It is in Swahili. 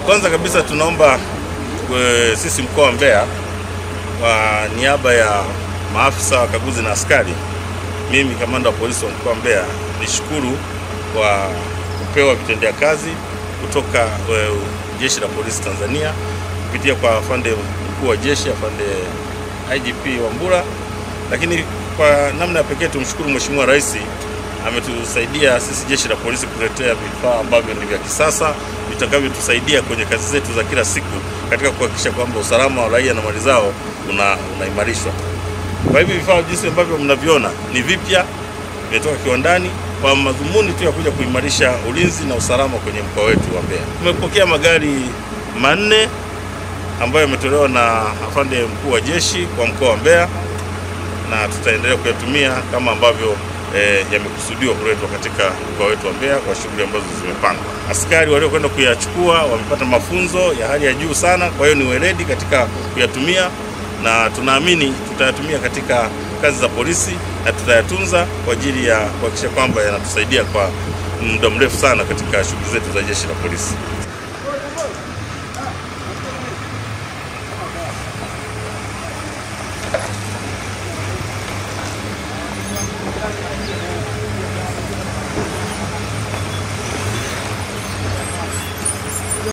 Kwanza kabisa tunaomba sisi mkoa wa Mbeya kwa niaba ya maafisa wakaguzi na askari, mimi kamanda wa polisi wa mkoa wa Mbeya nishukuru kwa kupewa vitendea kazi kutoka Jeshi la Polisi Tanzania kupitia kwa afande mkuu wa jeshi, afande IGP Wambura. Lakini kwa namna ya pekee tumshukuru Mheshimiwa Rais, ametusaidia sisi Jeshi la Polisi kuletea vifaa ambavyo ni vya kisasa vitakavyotusaidia kwenye kazi zetu za kila siku katika kuhakikisha kwamba usalama wa raia na mali zao unaimarishwa. Kwa hivyo vifaa jinsi ambavyo mnaviona ni vipya, vimetoka kiwandani kwa madhumuni tu ya kuja kuimarisha ulinzi na usalama kwenye mkoa wetu wa Mbeya. Tumepokea magari manne ambayo yametolewa na afande mkuu wa jeshi kwa mkoa wa Mbeya, na tutaendelea kuyatumia kama ambavyo yamekusudiwa kuletwa katika mkoa wetu wa Mbeya kwa shughuli ambazo zimepangwa. Askari waliokwenda kuyachukua wamepata mafunzo ya hali ya juu sana, kwa hiyo ni weledi katika kuyatumia, na tunaamini tutayatumia katika kazi za polisi na tutayatunza kwa ajili ya kuhakikisha kwamba yanatusaidia kwa muda mrefu sana katika shughuli zetu za Jeshi la Polisi.